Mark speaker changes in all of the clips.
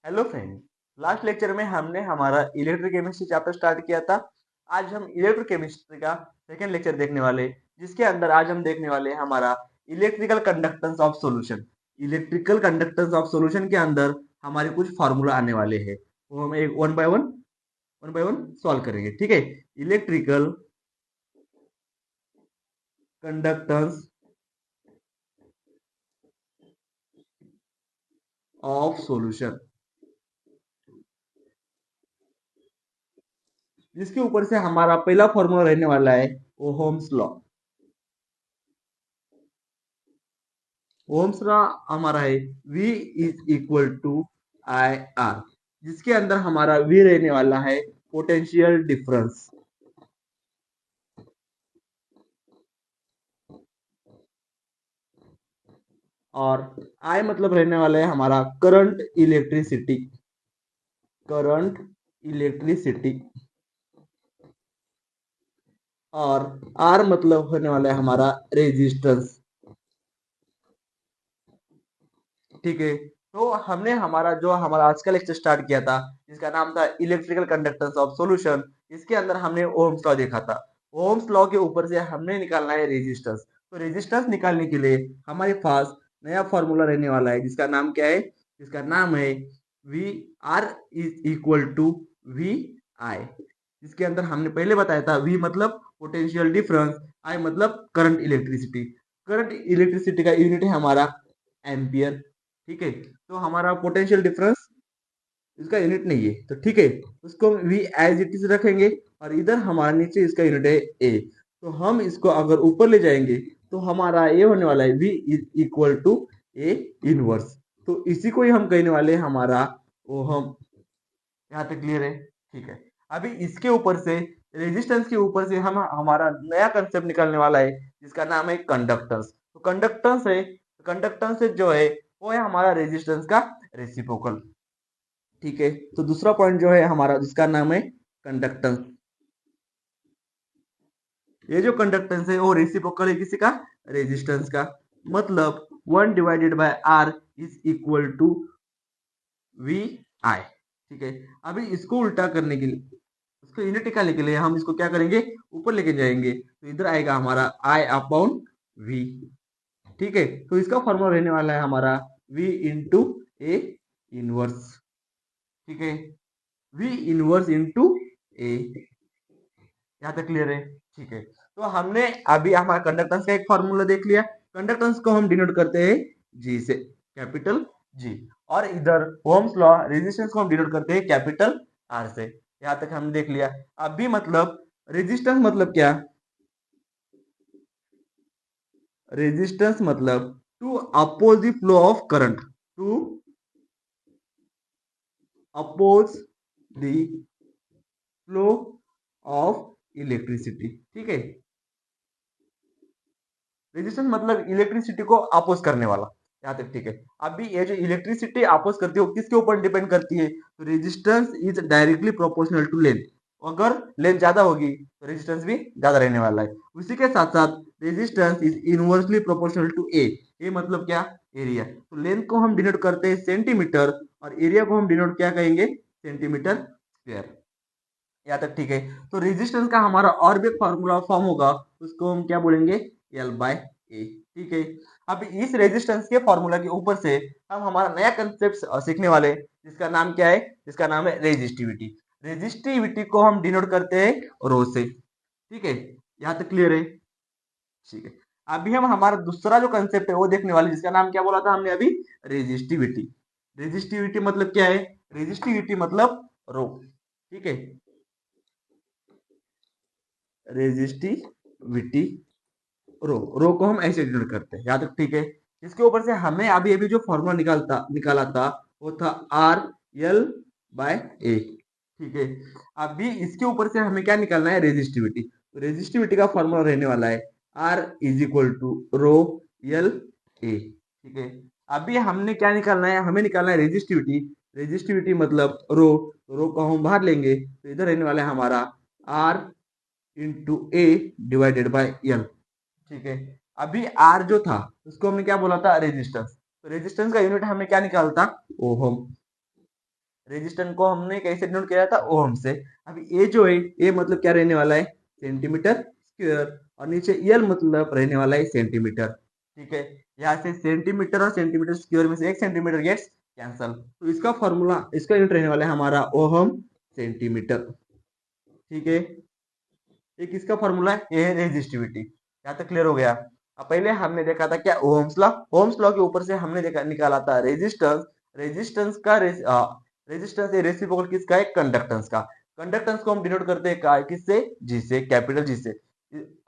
Speaker 1: Hello friend. Last lecture में हमने हमारा इलेक्ट्रोकेमिस्ट्री चैप्टर स्टार्ट किया था। आज हम इलेक्ट्रोकेमिस्ट्री का सेकेंड लेक्चर देखने वाले, जिसके अंदर आज हम देखने वाले हमारा electrical conductance of solution. Electrical conductance of solution के अंदर हमारे कुछ फार्मूला आने वाले हैं, वो हम एक वन बाय वन सॉल्व करेंगे। ठीक है। इलेक्ट्रिकल कंडक्टेंस ऑफ सॉल्यूशन, जिसके ऊपर से हमारा पहला फॉर्मूला रहने वाला है ओहम्स लॉ। ओम्स लॉ हमारा है V is equal to I R, जिसके अंदर हमारा V रहने वाला है पोटेंशियल डिफरेंस, और I मतलब रहने वाला है हमारा करंट इलेक्ट्रिसिटी, और R मतलब होने वाला है हमारा रेजिस्टेंस। ठीक है। तो हमने हमारा आज का लेक्चर स्टार्ट किया था, जिसका नाम था इलेक्ट्रिकल कंडक्टेंस ऑफ सॉल्यूशन। इसके अंदर हमने ओम्स लॉ देखा था। ओम्स लॉ के ऊपर से हमने निकालना है रेजिस्टेंस। तो रेजिस्टेंस निकालने के लिए हमारे पास नया फॉर्मूला रहने वाला है, जिसका नाम क्या है? जिसका नाम है V R is equal to V I, जिसके अंदर हमने पहले बताया था वी मतलब पोटेंशियल डिफरेंस, आई मतलब करंट इलेक्ट्रिसिटी। करंट इलेक्ट्रिसिटी का यूनिट है हमारा एम्पियर। ठीक है। तो हमारा पोटेंशियल डिफरेंस इसका यूनिट नहीं है, तो ठीक है, उसको हम वी एज इट इज रखेंगे, और इधर हमारा नीचे इसका यूनिट है ए। तो हम इसको अगर ऊपर ले जाएंगे तो हमारा ये होने वाला है V is equal to a inverse. तो इसी को ही हम कहने वाले हैं हमारा वो हम, यहाँ तक क्लियर है? ठीक है। अभी इसके ऊपर से, रेजिस्टेंस के ऊपर से हम हमारा नया कंसेप्ट निकालने वाला है, जिसका नाम है कंडक्टेंस। तो कंडक्टेंस जो है वो है हमारा रेजिस्टेंस का रेसिप्रोकल। ठीक है। तो दूसरा पॉइंट जो है हमारा, जिसका नाम है कंडक्टेंस, ये जो कंडक्टेंस है वो रेसिप्रोकल है किसी का? रेजिस्टेंस का। मतलब 1/R is equal to V I. ठीक है। अभी इसको उल्टा करने के लिए, इसको यूनिट निकालने के लिए हम इसको क्या करेंगे? ऊपर लेके जाएंगे, तो इधर आएगा हमारा आई अपॉन वी। ठीक है। तो इसका फॉर्मूला रहने वाला है हमारा वी इंटू ए इनवर्स। ठीक है। वी इनवर्स इंटू ए। यहाँ तक क्लियर है? ठीक है। तो हमने अभी हमारा कंडक्टेंस का एक फॉर्मूला देख लिया। कंडक्टेंस को हम डिनोट करते हैं जी से, कैपिटल जी। और इधर ओम्स लॉ, रेजिस्टेंस को हम डिनोट करते हैं कैपिटल आर से। यहाँ तक हमने देख लिया। अभी मतलब रेजिस्टेंस मतलब क्या? रेजिस्टेंस मतलब to oppose the flow of current, to oppose the flow of electricity. ठीक है। रेजिस्टेंस मतलब इलेक्ट्रिसिटी को अपोज करने वाला। यहाँ तक ठीक है। अभी ये जो इलेक्ट्रिसिटी अपोज करती है वो किसके ऊपर डिपेंड करती है? तो resistance is directly proportional to length. अगर लेंथ ज्यादा होगी तो रेजिस्टेंस भी ज्यादा रहने वाला है। उसी के साथ साथ resistance is inversely proportional to A. A मतलब क्या? एरिया। तो लेंथ को हम डिनोट करते हैं सेंटीमीटर, और एरिया को हम डिनोट क्या कहेंगे? Centimetre square. यहाँ तक ठीक है। तो रेजिस्टेंस का हमारा और भी फॉर्मूला फॉर्म होगा, उसको हम क्या बोलेंगे? एल बाय ए। ठीक है। अब इस रेजिस्टेंस के फॉर्मूला के ऊपर से हम हमारा नया कंसेप्ट सीखने वाले हैं, जिसका नाम क्या है? जिसका नाम है रेजिस्टिविटी। रेजिस्टिविटी को हम डिनोट करते हैं रो से। ठीक है। यहाँ तक क्लियर है? ठीक है। अभी हम हमारा दूसरा जो कंसेप्ट है वो देखने वाले, जिसका नाम क्या बोला था हमने अभी? रेजिस्टिविटी। रेजिस्टिविटी मतलब क्या है? रेजिस्टिविटी मतलब रो। ठीक है। रेजिस्टिविटी रो को हम ऐसे डिनोट करते हैं। यहाँ तक ठीक है। इसके ऊपर से हमें अभी अभी जो फॉर्मूला निकाला था वो था आर एल बाय ए। ठीक है। अभी इसके ऊपर से हमें क्या निकालना है? रेजिस्टिविटी। तो रेजिस्टिविटी का फॉर्मूला रहने वाला है R is equal to rho L A. ठीक है। अभी हमने क्या निकालना है? हमें निकालना है रेजिस्टिविटी। रेजिस्टिविटी मतलब रो को हम बाहर लेंगे, तो इधर रहने वाला है हमारा R into A divided by L. ठीक है। अभी आर जो था उसको हमने क्या बोला था? रेजिस्टेंस। तो रेजिस्टेंस का यूनिट हमें क्या निकालता? ओहम। रेजिस्टेंस को हमने कैसे डिनोट किया था, ओम से। अभी ए जो है, ए मतलब क्या रहने वाला है, सेंटीमीटर स्क्वायर, और नीचे यल मतलब रहने वाला है सेंटीमीटर। ठीक है, यहाँ से सेंटीमीटर और सेंटीमीटर स्क्वायर में से एक सेंटीमीटर गेट्स कैंसल, तो इसका फॉर्मूला, इसका यूनिट रहने वाला है हमारा ओहम सेंटीमीटर। ठीक है, ये किसका फॉर्मूला है, ये है रेजिस्टिविटी। यहाँ तक क्लियर हो गया। अब पहले हमने देखा था क्या, ओम्स लॉ। ओम्स लॉ के ऊपर से हमने देखा, निकाला था रेजिस्टेंस। रेजिस्टेंस का रेजिस्टेंस रेसिप्रोकल किसका है, कंडक्टेंस का। कंडक्टेंस को हम डिनोट करते हैं किससे, जी से, कैपिटल जी से।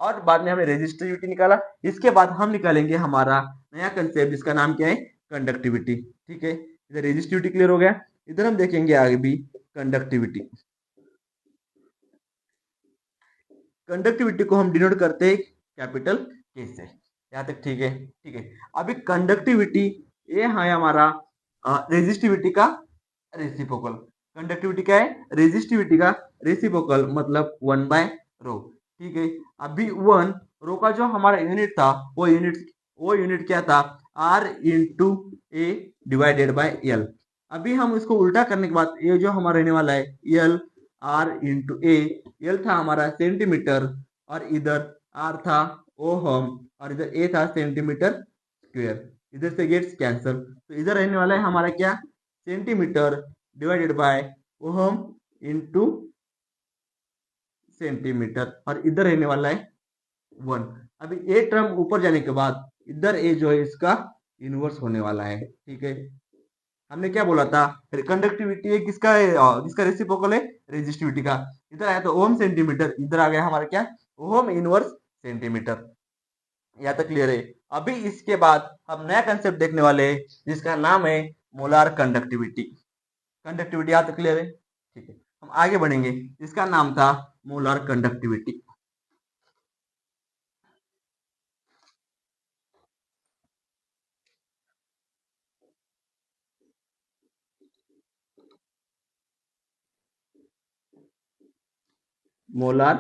Speaker 1: और बाद में हमने रेजिस्टिविटी निकाला। इसके बाद हम निकालेंगे हमारा नया कंसेप्ट, जिसका नाम क्या है, कंडक्टिविटी। ठीक है, इधर रेजिस्टिविटी क्लियर हो गया। इधर हम देखेंगे आगे भी कंडक्टिविटी। कंडक्टिविटी को हम डिनोट करते हैं कैपिटल के से। यहाँ तक ठीक है। ठीक है, अभी कंडक्टिविटी, ये है हमारा रेजिस्टिविटी का रेसिप्रोकल। कंडक्टिविटी क्या है, रेजिस्टिविटी का रेसिप्रोकल, मतलब 1/ρ। ठीक है, अभी 1 ρ का जो हमारा यूनिट था, वो यूनिट क्या था, R into A divided by L. अभी हम इसको उल्टा करने के बाद ये जो हमारा रहने वाला है, एल आर इंटू ए। एल था हमारा सेंटीमीटर, और इधर आर था ओहम, और इधर ए था सेंटीमीटर स्क्वायर। इधर से गेट्स कैंसल, तो इधर रहने वाला है हमारा क्या, centimetre divided by ohm into centimetre, और इधर रहने वाला है 1। अभी ए टर्म ऊपर जाने के बाद इधर ए जो है इसका इनवर्स होने वाला है। ठीक है, हमने क्या बोला था, कंडक्टिविटी है किसका है, किसका रेसिप्रोकल है, रेजिस्टिविटी का। इधर आया तो ओम सेंटीमीटर, इधर आ गया हमारा क्या, ओम इनवर्स सेंटीमीटर। यहाँ तक क्लियर है। अभी इसके बाद हम नया कंसेप्ट देखने वाले हैं, जिसका नाम है मोलार कंडक्टिविटी। कंडक्टिविटी यहाँ तक क्लियर है। ठीक है, हम आगे बढ़ेंगे। इसका नाम था molar conductivity. Molar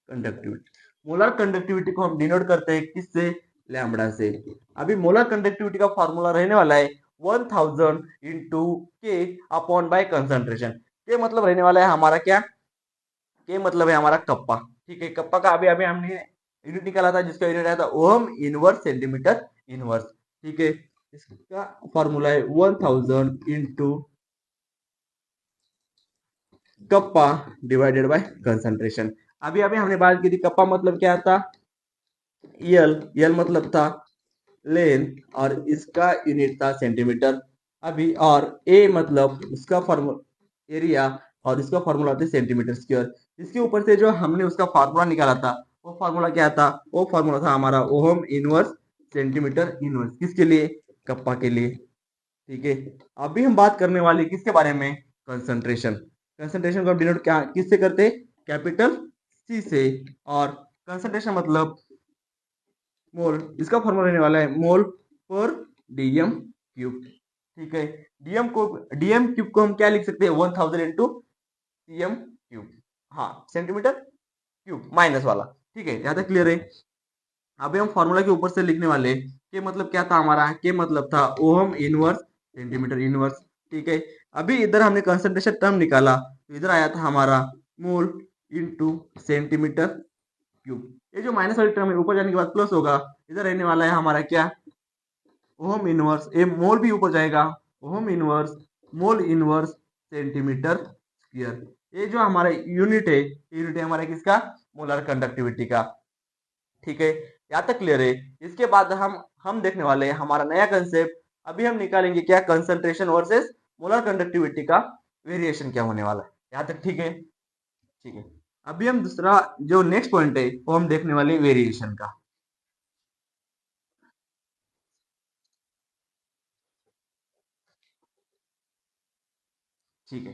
Speaker 1: conductivity, molar conductivity को हम डिनोट करते हैं किससे, लैम्बडा से। अभी मोलार कंडक्टिविटी का फॉर्मूला रहने वाला है 1000 इंटू के अपॉन बाय कंसंट्रेशन। के मतलब रहने वाला है हमारा क्या, के मतलब है हमारा कप्पा। ठीक है, कप्पा का अभी अभी हमने यूनिट निकाला था, जिसका यूनिट आया था ओम इनवर्स सेंटीमीटर इनवर्स। ठीक है, इसका फॉर्मूला है 1000 into kappa divided by concentration. अभी अभी हमने बात की थी, कप्पा मतलब क्या था, यल। यल मतलब था लेंथ, और इसका यूनिट था सेंटीमीटर। अभी और ए मतलब इसका फॉर्मूला एरिया, और इसका फॉर्मूला था सेंटीमीटर स्क्वायर। इसके ऊपर से जो हमने उसका फॉर्मूला निकाला था, वो फॉर्मूला क्या था, वो फॉर्मूला था हमारा ओहम इनवर्स सेंटीमीटर इनवर्स, किसके लिए, कप्पा के लिए। ठीक है, अभी हम बात करने वाले किसके बारे में, कंसंट्रेशन। कंसंट्रेशन को डिनोट क्या किससे करते, कैपिटल सी से। और कंसंट्रेशन मतलब मोल, इसका फॉर्मूला रहने वाला है मोल पर डीएम क्यूब। ठीक है, डीएम क्यूब को हम क्या लिख सकते हैं, 1000 इंटू सीएम क्यूब, हाँ सेंटीमीटर क्यूब माइनस वाला। ठीक है, यहाँ तक क्लियर है। अभी हम फॉर्मूला के ऊपर से लिखने वाले, के मतलब क्या था हमारा, के मतलब था ओहम इनवर्स सेंटीमीटर इनवर्स। ठीक है, अभी इधर हमने कंसंट्रेशन टर्म निकाला, तो इधर आया था हमारा मोल इंटू सेंटीमीटर क्यूब। ये जो माइनस वाली टर्म है, ऊपर जाने के बाद प्लस होगा। इधर रहने वाला है हमारा क्या, ओम इनवर्स, ये मोल भी ऊपर जाएगा, ohm inverse mole inverse centimetre square. ये जो हमारा यूनिट है, यूनिट है हमारा किसका, मोलर कंडक्टिविटी का। ठीक है, यहाँ तक क्लियर है। इसके बाद हम देखने वाले हैं हमारा नया कंसेप्ट। अभी हम निकालेंगे क्या, कंसंट्रेशन वर्सेस मोलर कंडक्टिविटी का वेरिएशन क्या होने वाला है। यहाँ तक ठीक है। ठीक है, अभी हम दूसरा जो नेक्स्ट पॉइंट है, वो हम देखने वाले वेरिएशन का। ठीक है,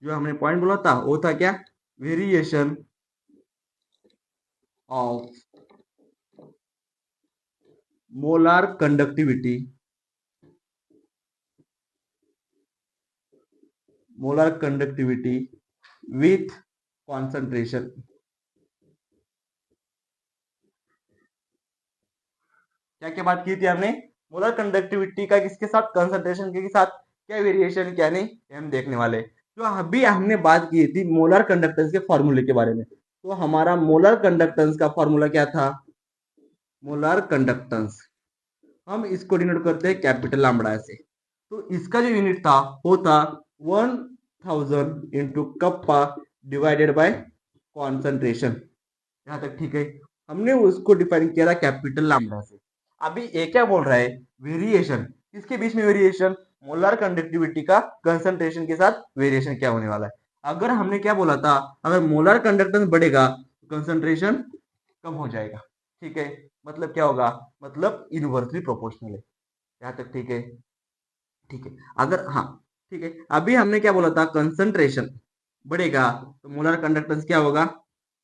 Speaker 1: जो हमने पॉइंट बोला था वो था क्या, variation of molar conductivity, molar conductivity with concentration. क्या क्या बात की थी हमने, मोलर कंडक्टिविटी का किसके साथ, कंसंट्रेशन के साथ। क्या वेरिएशन क्या नहीं, ये हम देखने वाले। तो अभी हमने बात की थी मोलर कंडक्टेंस के फॉर्मूले के बारे में। तो हमारा मोलर कंडक्टेंस का फॉर्मूला क्या था? मोलर कंडक्टेंस हम इसको डिनोट करते हैं कैपिटल लैम्बडा से। तो इसका जो यूनिट था वो था 1000 into kappa divided by concentration. यहाँ तक ठीक है। हमने उसको डिफाइन किया था कैपिटल लैम्बडा से। अभी ये क्या बोल रहा है? वेरिएशन किसके बीच में? वेरिएशन मोलर कंडक्टिविटी का कंसंट्रेशन के साथ वेरिएशन क्या होने वाला है। अगर हमने क्या बोला था, अगर मोलर कंडक्टेंस बढ़ेगा तो कंसंट्रेशन कम हो जाएगा। ठीक है, मतलब क्या होगा? मतलब इनवर्सली प्रोपोर्शनल है। यहाँ तक ठीक है। ठीक है, अगर हाँ ठीक है, अभी हमने क्या बोला था, कंसंट्रेशन बढ़ेगा तो मोलर कंडक्टेंस क्या होगा?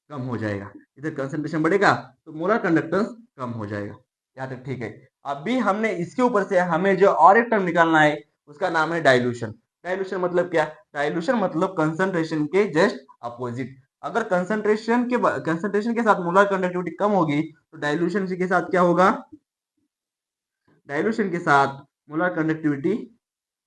Speaker 1: कम हो जाएगा। इधर कंसंट्रेशन बढ़ेगा तो मोलर कंडक्टेंस कम हो जाएगा। यहाँ तक ठीक है। अभी हमने इसके ऊपर से हमें जो और एक टर्म निकालना है उसका नाम है डाइल्यूशन। डाइल्यूशन मतलब क्या? डाइल्यूशन मतलब कंसंट्रेशन के जस्ट अपोजिट। अगर कंसंट्रेशन के साथ मोलर कंडक्टिविटी कम होगी तो डाइल्यूशन के साथ क्या होगा? डाइल्यूशन के साथ मोलर कंडक्टिविटी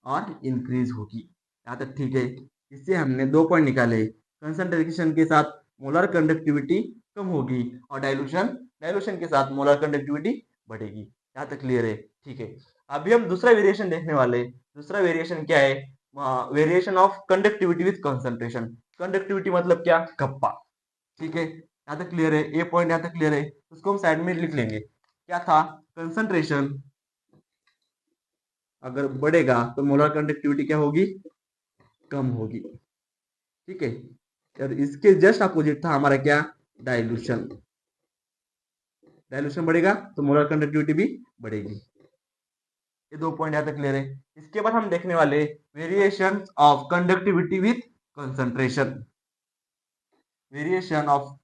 Speaker 1: और इंक्रीज होगी। यहाँ तक ठीक है। इससे हमने 2 पॉइंट निकाले। कंसंट्रेशन के साथ मोलर कंडक्टिविटी कम होगी और डाइल्यूशन डाइल्यूशन के साथ मोलर कंडक्टिविटी बढ़ेगी। यहाँ तक क्लियर है? ठीक है। अभी हम दूसरा वेरिएशन देखने वाले। दूसरा वेरिएशन क्या है? Variation of conductivity with concentration. Conductivity मतलब क्या? कप्पा। ठीक है, यहाँ तक क्लियर है? ये पॉइंट यहाँ तक क्लियर है? उसको हम साइड में लिख लेंगे। क्या था? कंसंट्रेशन अगर बढ़ेगा तो मोलर कंडक्टिविटी क्या होगी? कम होगी। ठीक है, और इसके जस्ट अपोजिट था हमारा क्या? डाइल्यूशन। डाइल्यूशन बढ़ेगा तो मोलर कंडक्टिविटी भी बढ़ेगी। ये 2 पॉइंट यहाँ तक क्लियर है। इसके बाद हम देखने वाले variation of conductivity with concentration. Variation of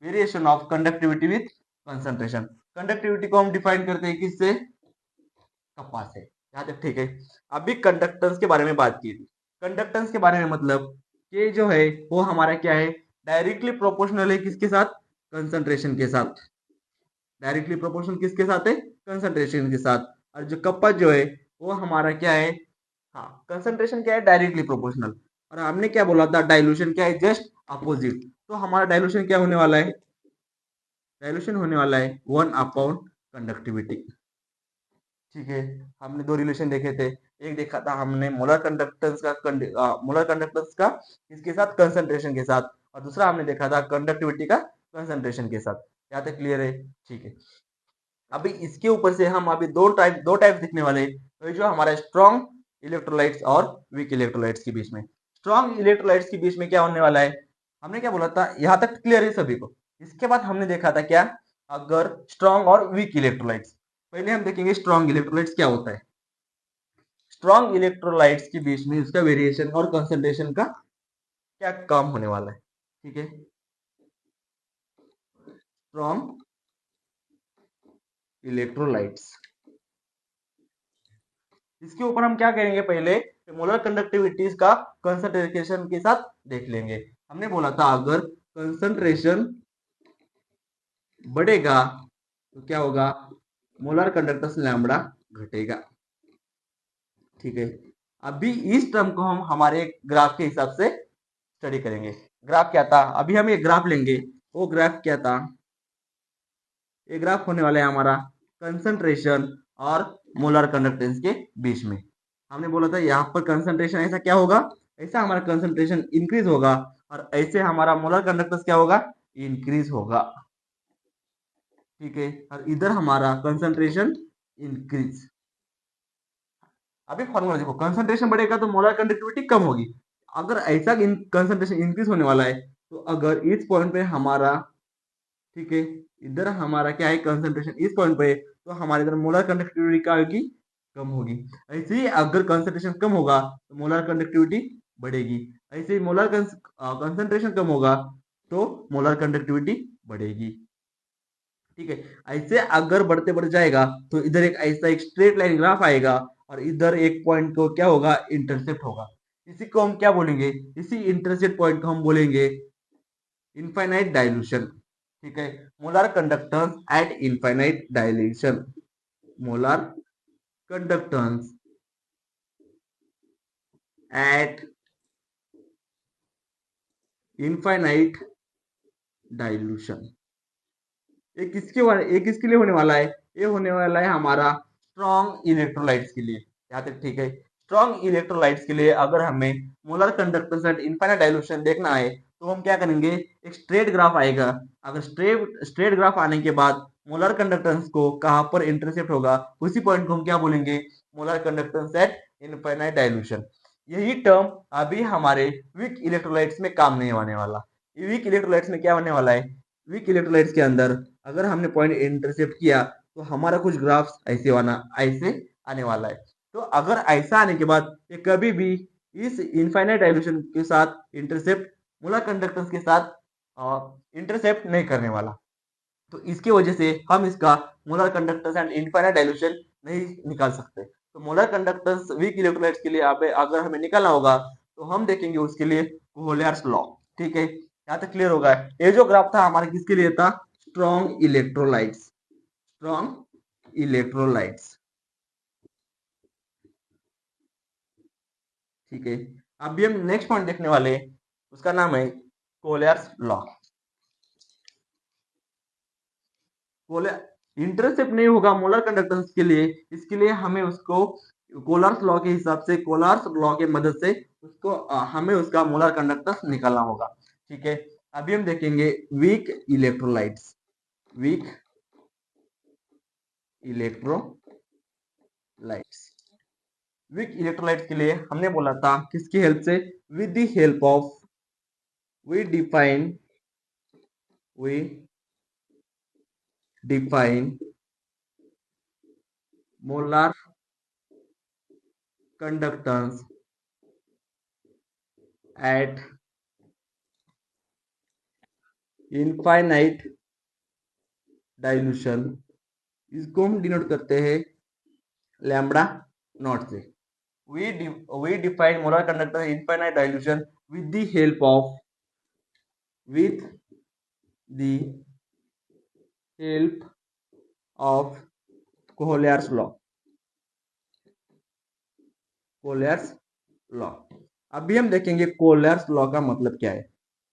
Speaker 1: variation of conductivity with concentration. Conductivity को हम डिफाइन करते हैं किससे? कपास से। यहाँ तक ठीक है। अभी कंडक्टेंस के बारे में बात की थी। कंडक्टेंस के बारे में मतलब ये जो है वो हमारा क्या है? डायरेक्टली प्रोपोर्शनल है किसके साथ? कंसंट्रेशन के साथ। डायरेक्टली प्रोपोर्शनल किसके साथ है? कंसंट्रेशन के साथ। और जो कप्पा जो है वो हमारा क्या है? हाँ, कंसंट्रेशन क्या है? Directly proportional. और हमने क्या बोला था? डाइल्यूशन क्या है? Just opposite. तो हमारा डाइल्यूशन क्या होने वाला है? डाइल्यूशन होने वाला है 1 अपॉन कंडक्टिविटी। ठीक है, हमने दो रिलेशन देखे थे। एक देखा था हमने मोलर कंडक्टेंस का किसके साथ? कंसंट्रेशन के साथ। और दूसरा हमने देखा था कंडक्टिविटी का कंसंट्रेशन के साथ। यहाँ तक क्लियर है? ठीक है। अभी इसके ऊपर से हम अभी दो टाइप दिखने वाले हैं। तो ये जो हमारा स्ट्रॉन्ग इलेक्ट्रोलाइट्स और वीक इलेक्ट्रोलाइट्स के बीच में। स्ट्रॉन्ग इलेक्ट्रोलाइट्स के बीच में क्या होने वाला है? हमने क्या बोला था? यहाँ तक क्लियर है सभी को? इसके बाद हमने देखा था क्या? अगर स्ट्रॉन्ग और वीक इलेक्ट्रोलाइट्स। पहले हम देखेंगे स्ट्रॉन्ग इलेक्ट्रोलाइट्स क्या होता है। स्ट्रॉन्ग इलेक्ट्रोलाइट्स के बीच में उसका वेरिएशन और कंसंट्रेशन का क्या काम होने वाला है। ठीक है, स्ट्रॉन्ग इलेक्ट्रोलाइट्स, इसके ऊपर हम क्या करेंगे? पहले मोलर कंडक्टिविटीज का कंसंट्रेशन के साथ देख लेंगे। हमने बोला था अगर कंसंट्रेशन बढ़ेगा तो क्या होगा? मोलर कंडक्टेंस लैम्बडा घटेगा। ठीक है, अभी इस टर्म को हम हमारे ग्राफ के हिसाब से स्टडी करेंगे। ग्राफ क्या था? अभी हम एक ग्राफ लेंगे। वो ग्राफ क्या था? ये ग्राफ होने वाला है हमारा कंसंट्रेशन और मोलर कंडक्टेंस के बीच में। हमने बोला था यहाँ पर कंसंट्रेशन ऐसा क्या होगा? ऐसा हमारा कंसंट्रेशन इंक्रीज होगा और ऐसे हमारा मोलर कंडक्टेंस क्या होगा? इंक्रीज होगा। ठीक है, और इधर हमारा कंसंट्रेशन इंक्रीज। अभी फॉर्मूला देखो, कंसंट्रेशन बढ़ेगा तो मोलर कंडक्टिविटी कम होगी। अगर ऐसा कंसंट्रेशन इंक्रीज होने वाला है तो अगर इस पॉइंट पे हमारा, ठीक है, इधर हमारा क्या है? कंसंट्रेशन इस पॉइंट पे, तो हमारे इधर मोलर कंडक्टिविटी क्या होगी? कम होगी। ऐसे ही अगर कंसंट्रेशन कम होगा तो मोलर कंडक्टिविटी बढ़ेगी। ऐसे ही कंसंट्रेशन कम होगा तो मोलर कंडक्टिविटी बढ़ेगी। ठीक है, ऐसे अगर बढ़ते बढ़ जाएगा तो इधर एक ऐसा एक स्ट्रेट लाइन ग्राफ आएगा और इधर एक पॉइंट को क्या होगा? इंटरसेप्ट होगा। इसी को हम क्या बोलेंगे? इसी इंटरसेप्ट पॉइंट को हम बोलेंगे इनफाइनाइट डाइल्यूशन। ठीक है, molar conductance at infinite dilution. Molar conductance at infinite dilution. ये किसके लिए होने वाला है? ये होने वाला है हमारा स्ट्रॉन्ग इलेक्ट्रोलाइट्स के लिए। यहाँ तक ठीक है। स्ट्रॉन्ग इलेक्ट्रोलाइट्स के लिए अगर हमें molar conductance at infinite dilution देखना है तो हम क्या करेंगे, एक स्ट्रेट ग्राफ आएगा। अगर स्ट्रेट ग्राफ आने के बाद मोलर कंडक्टेंस को कहाँ पर इंटरसेप्ट होगा, उसी पॉइंट को हम क्या बोलेंगे, molar conductance at infinite dilution. यही टर्म अभी हमारे वीक इलेक्ट्रोलाइट्स में काम नहीं होने वाला। वीक इलेक्ट्रोलाइट्स में क्या होने वाला है, वीक इलेक्ट्रोलाइट्स के अंदर अगर हमने पॉइंट इंटरसेप्ट किया तो हमारा कुछ ग्राफ्स ऐसे आने वाला है। तो अगर ऐसा आने के बाद ये कभी भी इस इनफाइनाइट डाइल्यूशन के साथ इंटरसेप्ट, मोलर कंडक्टेंस के साथ इंटरसेप्ट नहीं करने वाला। तो इसकी वजह से हम इसका molar conductance and infinite dilution नहीं निकाल सकते। तो मोलर कंडक्टेंस वीक इलेक्ट्रोलाइट्स के लिए अगर हमें निकालना होगा तो हम देखेंगे उसके लिए कोहलेयर्स लॉ। ठीक है, यहाँ तक क्लियर होगा। ये जो ग्राफ था हमारे किसके लिए था, स्ट्रॉन्ग इलेक्ट्रोलाइट्स, स्ट्रॉन्ग इलेक्ट्रोलाइट्स। ठीक है, अभी हम नेक्स्ट पॉइंट देखने वाले हैं, उसका नाम है कोहलेयर्स लॉ। इंटरसेप्ट नहीं होगा मोलर कंडक्टेंस के लिए, इसके लिए हमें उसको कोलर्स लॉ के हिसाब से, कोलर्स लॉ के मदद से उसको हमें उसका मोलर कंडक्टेंस निकालना होगा। ठीक है, अभी हम देखेंगे weak electrolytes, weak electrolytes. Weak electrolytes के लिए हमने बोला था किसकी हेल्प से, with the help of, we define we define molar conductance at infinite dilution. इसको हम डिनोट करते हैं लैम्बडा नॉट से। we define molar conductance infinite dilution with the help of, with the help of Kohlrausch's law, Kohlrausch's law. अभी हम देखेंगे कोहलेयर्स law का मतलब क्या है।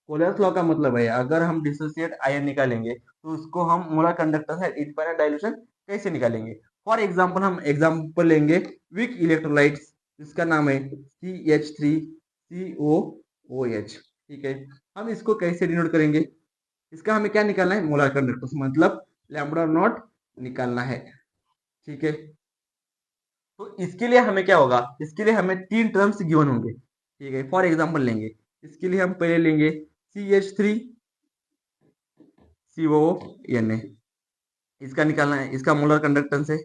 Speaker 1: कोहलेयर्स लॉ का मतलब है अगर हम डिसोसिएट आयन निकालेंगे तो उसको हम molar conductance at infinite dilution कैसे निकालेंगे। फॉर एग्जांपल हम एग्जांपल लेंगे वीक इलेक्ट्रोलाइट्स, जिसका नाम है CH3COOH। ठीक है, हम इसको कैसे डिनोट करेंगे, इसका हमें क्या निकालना है, मोलर कंडक्टेंस, मतलब लैम्बडा नॉट निकालना है। ठीक है, तो इसके लिए हमें क्या होगा, इसके लिए हमें तीन टर्म्स गिवन होंगे। ठीक है, फॉर एग्जांपल लेंगे, इसके लिए हम पहले लेंगे CH3COONA, इसका निकालना है, इसका मोलर कंडक्टेंस है,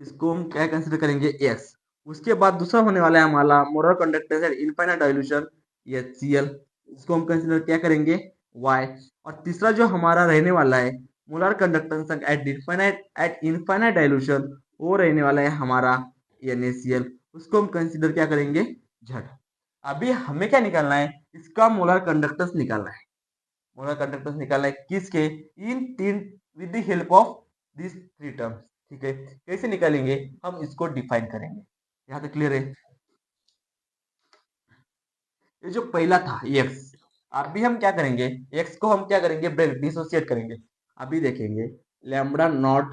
Speaker 1: इसको हम क्या कंसिडर करेंगे, S। उसके बाद दूसरा होने वाला है हमारा molar conductance at infinite dilution, HCl, इसको हम कंसिडर क्या करेंगे, Y। और तीसरा जो हमारा रहने वाला है molar conductance at infinite dilution, वो रहने वाला है हमारा NaCl, उसको हम कंसिडर क्या करेंगे, Z। अभी हमें क्या निकालना है, इसका मोलर कंडक्टेंस निकालना है। मोलर कंडक्टेंस निकालना है किसके, इन तीन, with the help of this three terms. ठीक है, कैसे निकालेंगे, हम इसको डिफाइन करेंगे। यहाँ तक क्लियर है। ये जो पहला था एक्स, अभी हम क्या करेंगे, एक्स को हम क्या करेंगे, ब्रेक डिसोसिएट करेंगे। अभी देखेंगे लैम्बडा नॉट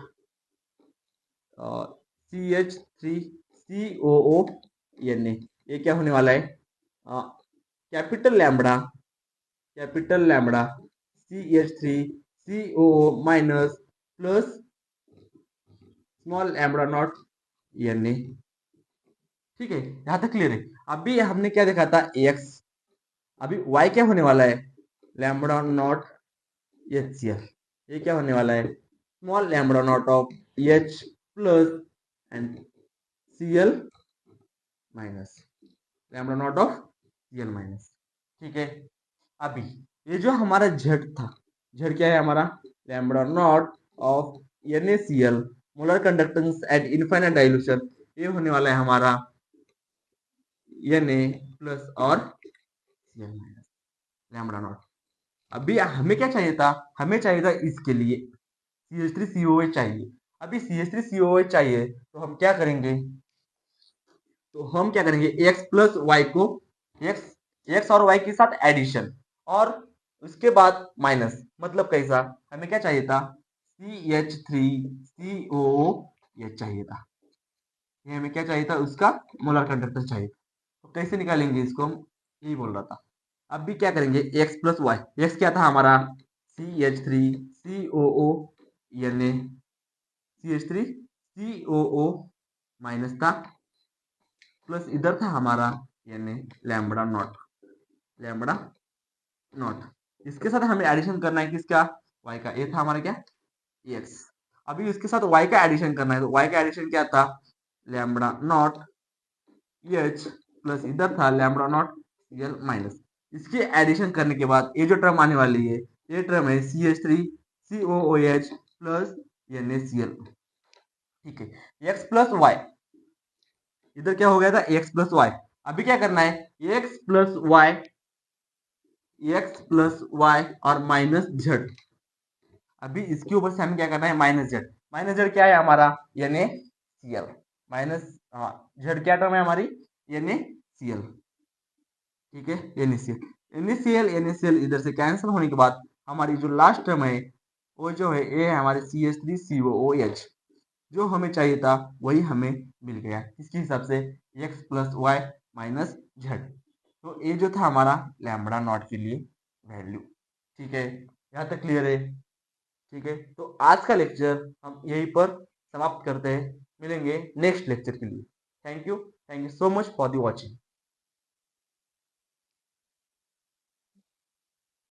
Speaker 1: CH3COONA, ये क्या होने वाला है, capital lambda, capital lambda CH3COO minus plus small lambda naught Na। ठीक है, यहाँ तक क्लियर है। अभी हमने क्या देखा था, एक्स, अभी y क्या होने वाला है, लैम्बडा नॉट HCl, ये क्या होने वाला है, small lambda naught of H plus and Cl minus, lambda naught of Cl minus. ठीक है, अभी ये जो हमारा z था, z क्या है हमारा, lambda naught of NaCl, molar conductance at infinite dilution, ये होने वाला है हमारा Na प्लस और Cl माइनस, लैम्बडा नॉट। अभी हमें क्या चाहिए था, हमें चाहिए था इसके लिए CH3COOH चाहिए। अभी CH3COOH चाहिए तो हम क्या करेंगे, तो हम क्या करेंगे, एक्स प्लस वाई को एक्स एक्स और वाई के साथ एडिशन, और उसके बाद माइनस, मतलब कैसा, हमें क्या चाहिए था, CH3COOH चाहिए था। ये हमें क्या चाहिए था, उसका मोलर कंडक्टेंस चाहिए था। तो कैसे निकालेंगे इसको, हम यही बोल रहा था। अब भी क्या करेंगे, एक्स प्लस वाई, एक्स क्या था हमारा, CH3COO, यानी CH3COO माइनस था, प्लस इधर था हमारा यानी लैम्बडा नॉट, लैम्बडा नॉट। इसके साथ हमें एडिशन करना है किसका, वाई का, ये था हमारा क्या, एक्स। अभी इसके साथ वाई का एडिशन करना है, तो वाई का एडिशन क्या था, लैम्बडा नॉट एच, प्लस इधर था लैम्बडा नॉट एल माइनस। इसके एडिशन करने के बाद ये जो टर्म आने वाली है, ये टर्म है CH3COOH प्लस NaCl। ठीक है, एक्स प्लस वाई, इधर क्या हो गया था, एक्स प्लस वाई। अभी क्या करना है, x plus y, x plus y और माइनस जेड। अभी इसके ऊपर से हमें क्या करना है, माइनस जेड। माइनस जेड क्या है हमारा, NaCl माइनस, हाँ, जेड क्या टर्म है हमारी, NaCl। ठीक है, NaCl इधर से कैंसिल होने के बाद हमारी जो लास्ट टर्म है वो जो है, ये है हमारे CH3COOH। जो हमें चाहिए था वही हमें मिल गया, इसके हिसाब से x plus y minus z. तो ये जो था हमारा लैम्बडा नॉट के लिए वैल्यू। ठीक है, यहाँ तक क्लियर है। ठीक है, तो आज का लेक्चर हम यहीं पर समाप्त करते हैं, मिलेंगे नेक्स्ट लेक्चर के लिए। Thank you so much for the watching.